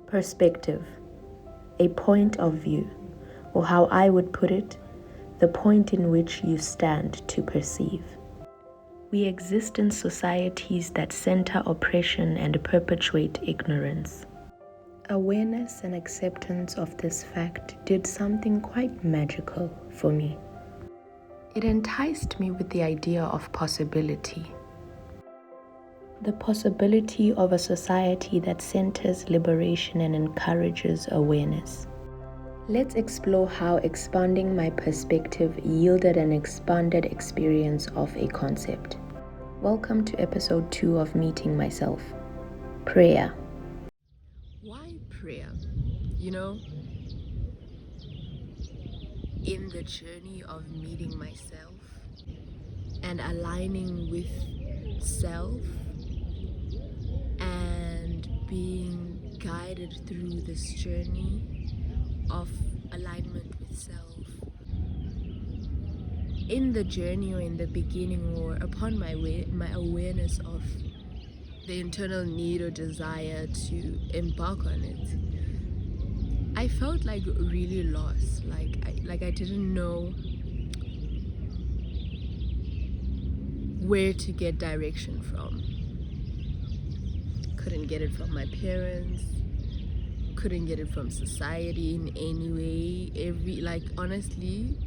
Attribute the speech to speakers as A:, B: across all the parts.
A: Perspective, a point of view, or how I would put it, the point in which you stand to perceive. We exist in societies that center oppression and perpetuate ignorance. Awareness and acceptance of this fact did something quite magical for me. It enticed me with the idea of possibility. The possibility of a society that centers liberation and encourages awareness. Let's explore how expanding my perspective yielded an expanded experience of a concept. Welcome to episode 2 of Meeting Myself. Prayer.
B: Why prayer? You know, in the journey of meeting myself and aligning with self and being guided through this journey of alignment with self, in the journey or in the beginning or upon my awareness of the internal need or desire to embark on it, I felt like really lost, like I didn't know where to get direction from. Couldn't get it from my parents, couldn't get it from society in any way. Honestly,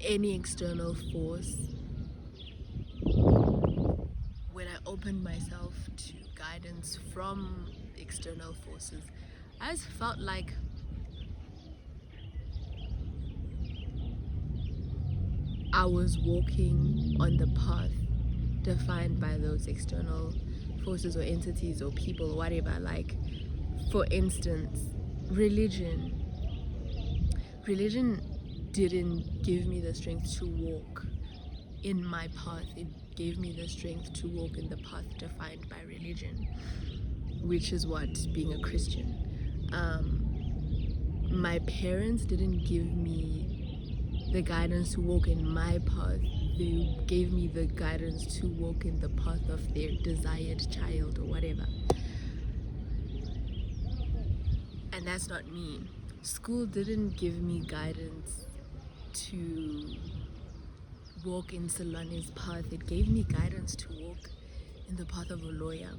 B: any external force. When I opened myself to guidance from external forces, I just felt like I was walking on the path defined by those external forces or entities or people or whatever. Like, for instance, religion didn't give me the strength to walk in my path. It gave me the strength to walk in the path defined by religion, which is what being a Christian. My parents didn't give me the guidance to walk in my path. They gave me the guidance to walk in the path of their desired child or whatever. And that's not me. School didn't give me guidance to walk in Salani's path. It gave me guidance to walk in the path of a lawyer.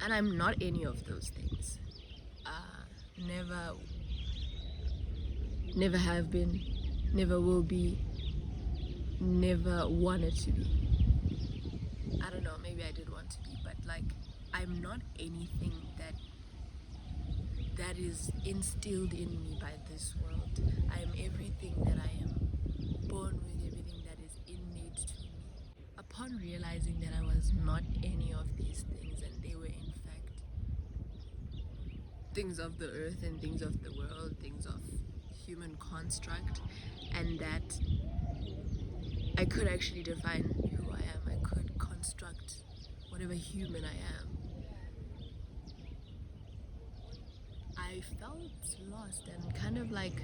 B: And I'm not any of those things. Never have been, never will be, never wanted to be. I don't know, maybe I did want to be, but I'm not anything that is instilled in me by this world. I am everything that I am born with, everything that is innate to me. Upon realizing that I was not any of these things, and they were in fact things of the earth and things of the world, things of human construct, and that I could actually define who I am. I could construct whatever human I am. I felt lost and kind of like,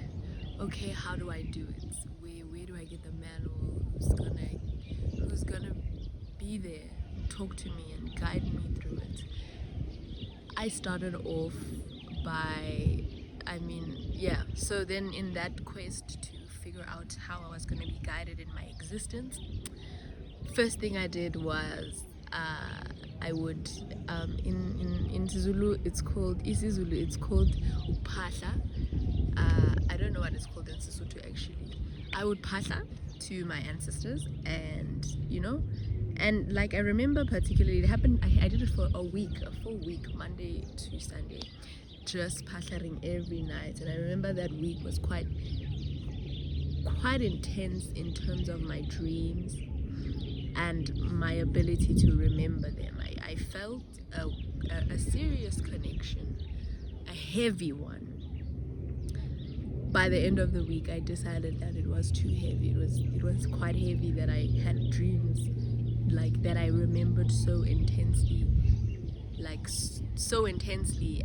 B: okay, how do I do it? Where do I get the manual? Who's gonna be there, talk to me and guide me through it? I started off by, so then in that quest to figure out how I was gonna be guided in my existence, first thing I did was I would in Zulu it's called isiZulu, it's called uphahla. I don't know what it's called in Sesotho actually. I would phahla to my ancestors, and I remember particularly it happened. I did it for a full week, Monday to Sunday, just phahlaring every night, and I remember that week was quite intense in terms of my dreams and my ability to remember them. I felt a serious connection, a heavy one. By the end of the week, I decided that it was too heavy. It was quite heavy that I had dreams that I remembered so intensely,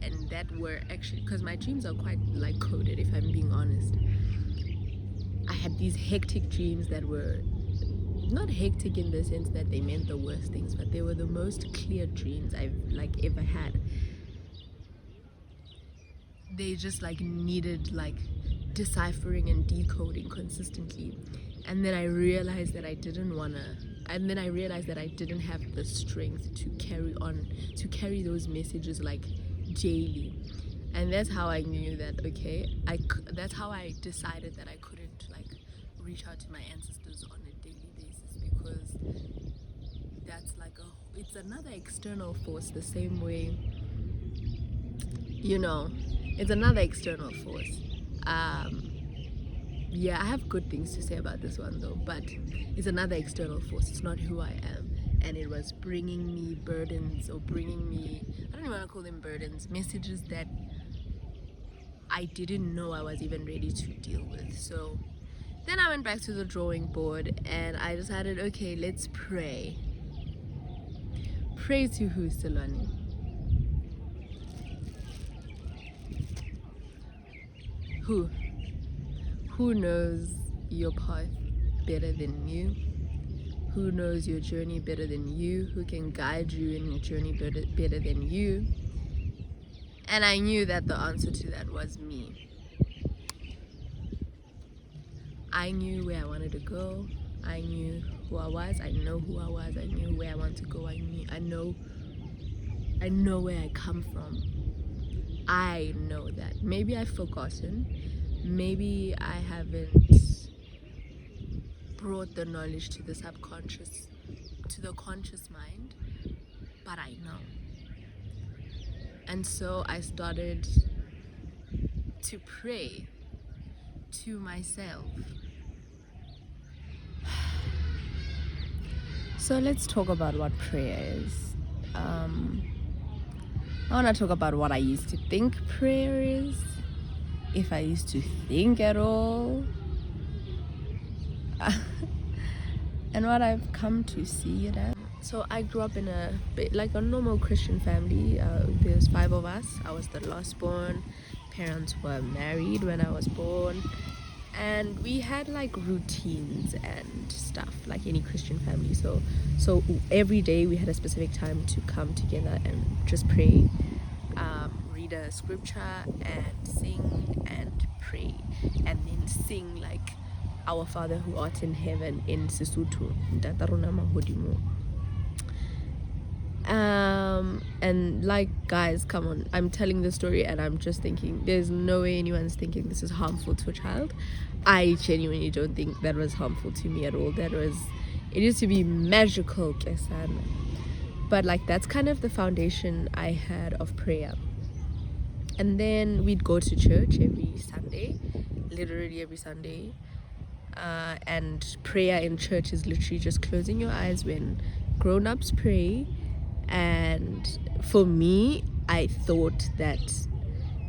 B: and that were actually, because my dreams are quite coded, if I'm being honest. I had these hectic dreams that were not hectic in the sense that they meant the worst things, but they were the most clear dreams I've like ever had. They just like needed like deciphering and decoding consistently. And then I realized that I didn't have the strength to carry those messages like daily. And that's how I knew that that's how I decided that I couldn't like reach out to my ancestors on a daily basis, because that's like it's another external force, the same way, it's another external force. Yeah, I have good things to say about this one though, but it's another external force. It's not who I am. And it was bringing me burdens, or bringing me, I don't even want to call them burdens, messages that I didn't know I was even ready to deal with. So then I went back to the drawing board and I decided, okay, let's pray. Pray to who, Selani? Who knows your path better than you? Who knows your journey better than you? Who can guide you in your journey better than you? And I knew that the answer to that was me. I knew where I wanted to go. I knew who I was. I know who I was. I knew where I want to go. I know where I come from. I know that. Maybe I've forgotten. Maybe I haven't brought the knowledge to the subconscious, to the conscious mind, but I know. And so I started to pray to myself. So let's talk about what prayer is. I want to talk about what I used to think prayer is, if I used to think at all, and what I've come to see it as. So I grew up in a normal Christian family. There's 5 of us. I was the last born. Parents were married when I was born, and we had like routines and stuff like any Christian family. So every day we had a specific time to come together and just pray, read a scripture and sing and pray, and then sing like Our Father who art in heaven in Sesotho, Ntata rona mahodimo. And like, guys, come on, I'm telling the story and I'm just thinking there's no way anyone's thinking this is harmful to a child. I genuinely don't think that was harmful to me at all. It used to be magical, Kesana. But like, that's kind of the foundation I had of prayer. And then we'd go to church every Sunday, literally every Sunday. And prayer in church is literally just closing your eyes when grown-ups pray. And for me, I thought that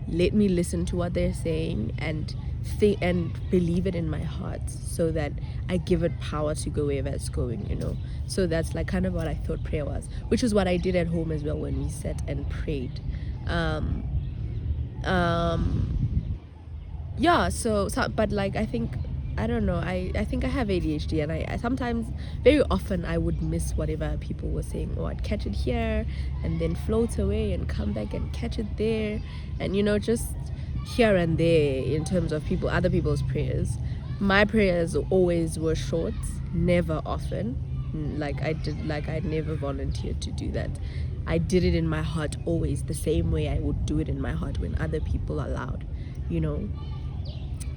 B: let me listen to what they're saying and think and believe it in my heart, so that I give it power to go wherever it's going, So that's like kind of what I thought prayer was, which is what I did at home as well when we sat and prayed. Yeah, so but like, I don't know, I think I have ADHD, and I sometimes, very often, I would miss whatever people were saying, or I'd catch it here and then float away and come back and catch it there, and just here and there in terms of other people's prayers. My prayers always were short, never often. I never volunteered to do that. I did it in my heart always, the same way I would do it in my heart when other people allowed,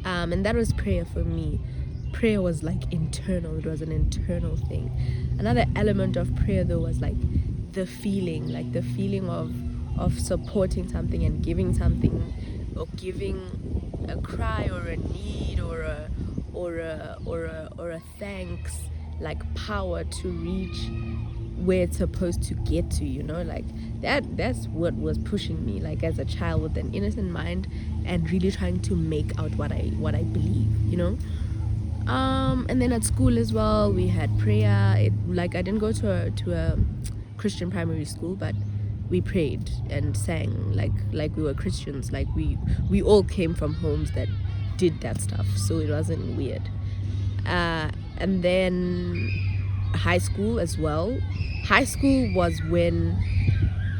B: and that was prayer for me. Prayer was like internal. It was an internal thing. Another element of prayer though was like the feeling of supporting something and giving something, or giving a cry or a need or a thanks, like power to reach where it's supposed to get to, like that's what was pushing me, like as a child with an innocent mind and really trying to make out what I believe, and then at school as well we had prayer. I didn't go to a Christian primary school, but we prayed and sang like we were Christians, like we all came from homes that did that stuff, so it wasn't weird. And then high school as well. High school was when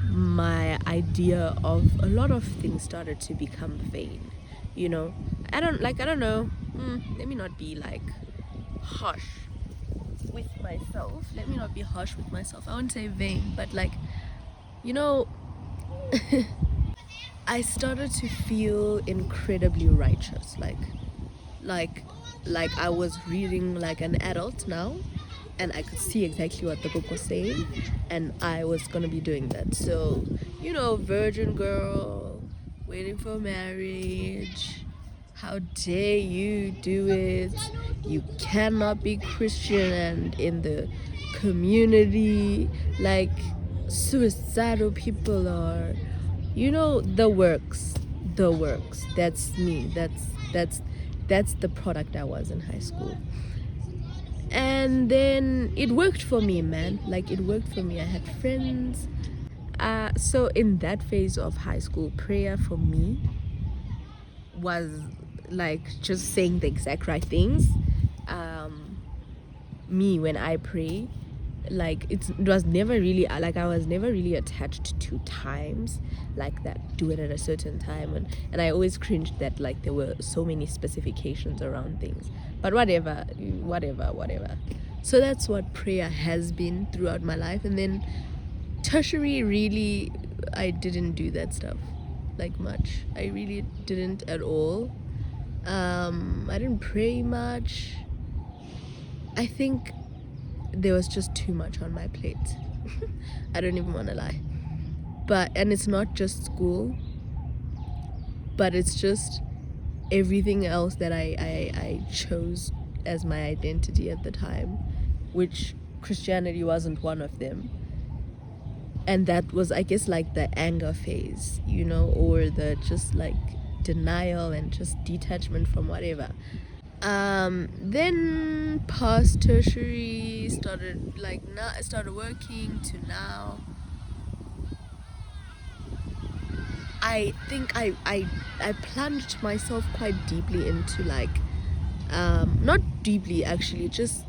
B: my idea of a lot of things started to become vain. You know, I don't know. Let me not be like harsh with myself. Let me not be harsh with myself. I wouldn't say vain, but like, you know, I started to feel incredibly righteous. Like I was reading like an adult now, and I could see exactly what the book was saying, and I was gonna be doing that. So, you know, virgin girl, waiting for marriage. How dare you do it? You cannot be Christian and in the community. Like, suicidal people are, you know, the works. The works. That's me. That's the product I was in high school. And then it worked for me, man. Like, it worked for me. I had friends. So in that phase of high school, prayer for me was like just saying the exact right things. Me, when I pray, like it was never really like I was never really attached to times like that, do it at a certain time, and I always cringed that like there were so many specifications around things, but whatever. So that's what prayer has been throughout my life. And then tertiary, really, I didn't do that stuff like much. I really didn't at all. I didn't pray much. I think there was just too much on my plate. I don't even want to lie. And it's not just school, but it's just everything else that I chose as my identity at the time, which Christianity wasn't one of them. And that was, I guess, like the anger phase, you know, or the just like denial and just detachment from whatever. Then past tertiary, started like now I started working to now. I think I plunged myself quite deeply into like not deeply actually, just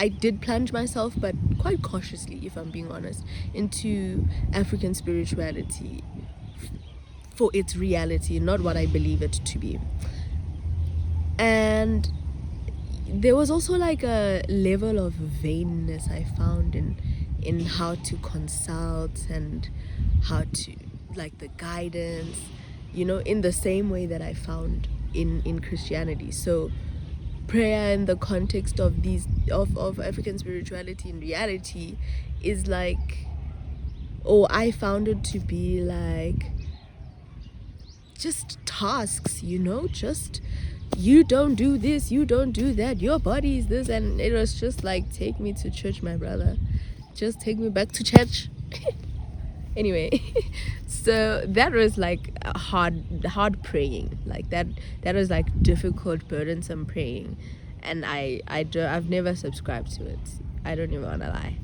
B: I did plunge myself, but quite cautiously, if I'm being honest, into African spirituality for its reality, not what I believe it to be. And there was also like a level of vainness I found in how to consult and how to like the guidance, you know, in the same way that I found in Christianity. So prayer in the context of these of African spirituality in reality is like, I found it to be like just tasks, you know, just you don't do this, you don't do that, your body is this. And it was just like, take me to church, my brother, just take me back to church. Anyway, so that was like hard praying, like that was like difficult, burdensome praying. And I've never subscribed to it. I don't even want to lie.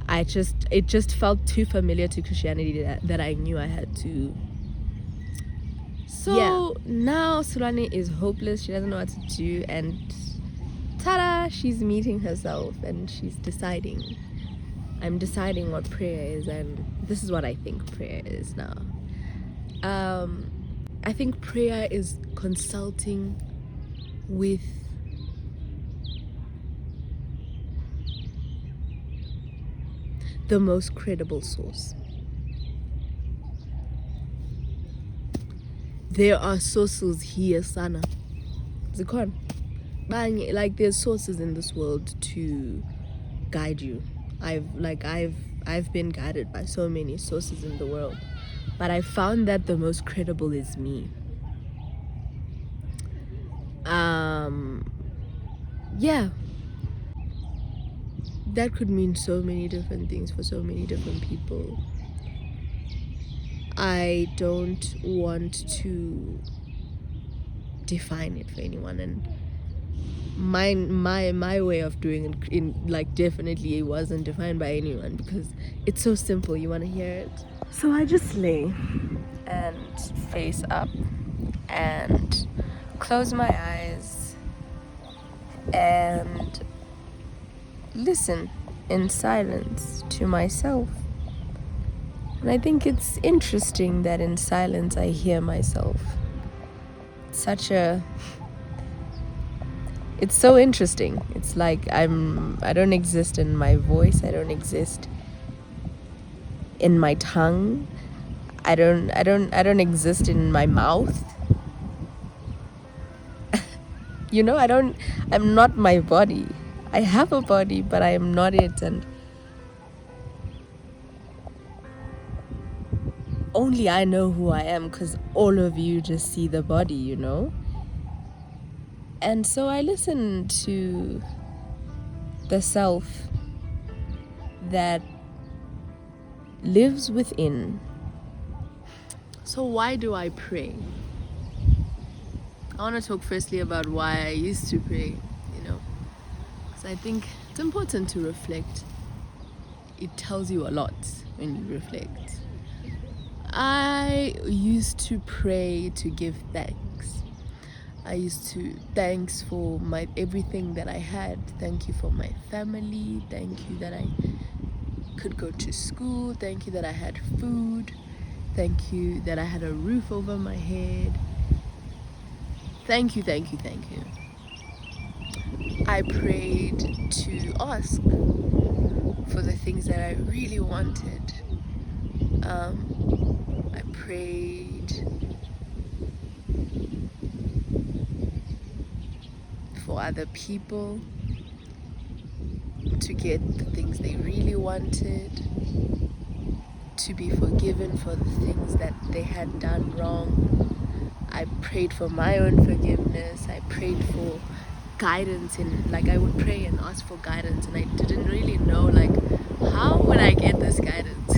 B: It just felt too familiar to Christianity that I knew I had to. So yeah. Now Sulane is hopeless. She doesn't know what to do, and ta-da, she's meeting herself and she's deciding. I'm deciding what prayer is, and this is what I think prayer is now. I think prayer is consulting with the most credible source. There are sources here, Sana. Zikon. Like there's sources in this world to guide you. I've been guided by so many sources in the world, but I found that the most credible is me. Yeah, that could mean so many different things for so many different people. I don't want to define it for anyone, and my way of doing it in like definitely it wasn't defined by anyone, because it's so simple. You want to hear it? So I just lay and face up and close my eyes and listen in silence to myself. And I think it's interesting that in silence I hear myself. It's so interesting. It's like I don't exist in my voice. I don't exist in my tongue. I don't exist in my mouth. I'm not my body. I have a body, but I am not it, and only I know who I am, because all of you just see the body. And so I listen to the self that lives within. So why do I pray? I want to talk firstly about why I used to pray, because I think it's important to reflect. It tells you a lot when you reflect. I used to pray to give thanks. I used to thanks for everything that I had. Thank you for my family. Thank you that I could go to school. Thank you that I had food. Thank you that I had a roof over my head. Thank you, thank you, thank you. I prayed to ask for the things that I really wanted. I prayed for other people to get the things they really wanted, to be forgiven for the things that they had done wrong. I prayed for my own forgiveness. I prayed for guidance, I would pray and ask for guidance, and I didn't really know how would I get this guidance.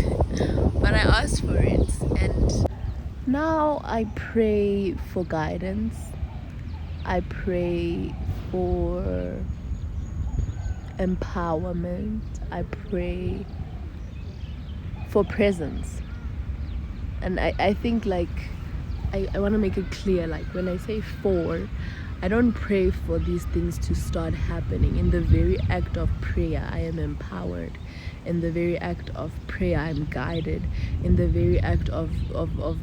B: But I asked for it, and now I pray for guidance. I pray for empowerment. I pray for presence. And I think I want to make it clear, when I say for, I don't pray for these things to start happening. In the very act of prayer, I am empowered. In the very act of prayer, I'm guided. In the very act of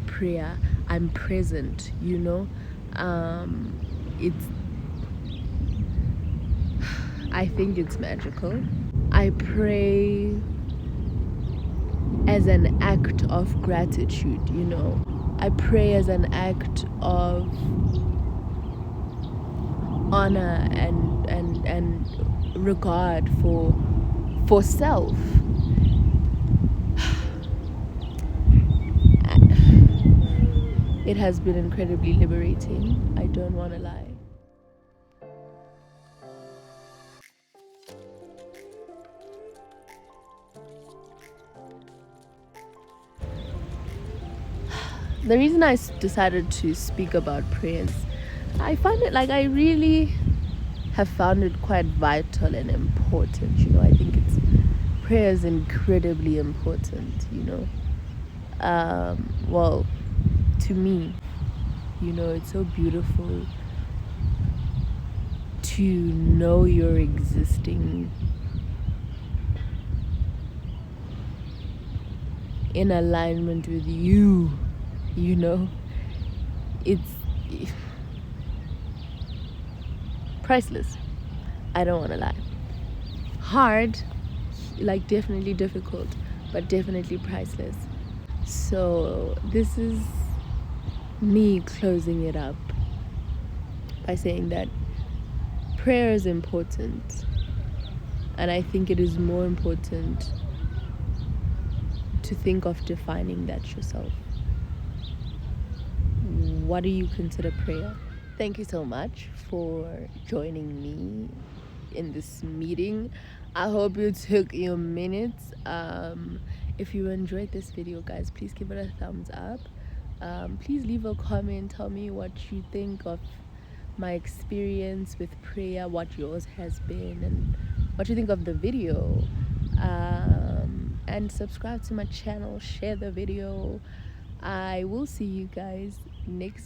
B: prayer, I'm present, I think it's magical. I pray as an act of gratitude, I pray as an act of honor and regard for self. It has been incredibly liberating. I don't want to lie. The reason I decided to speak about prayers, I find it I really have found it quite vital and important. I think prayer is incredibly important. Well, to me, it's so beautiful to know you're existing in alignment with you. It's priceless. I don't want to lie. Hard, definitely difficult, but definitely priceless. So this is me closing it up by saying that prayer is important, and I think it is more important to think of defining that yourself. What do you consider prayer? Thank you so much for joining me in this meeting. I hope you took your minutes. If you enjoyed this video, guys, please give it a thumbs up. Please leave a comment. Tell me what you think of my experience with prayer, what yours has been, and what you think of the video. And subscribe to my channel, share the video. I will see you guys next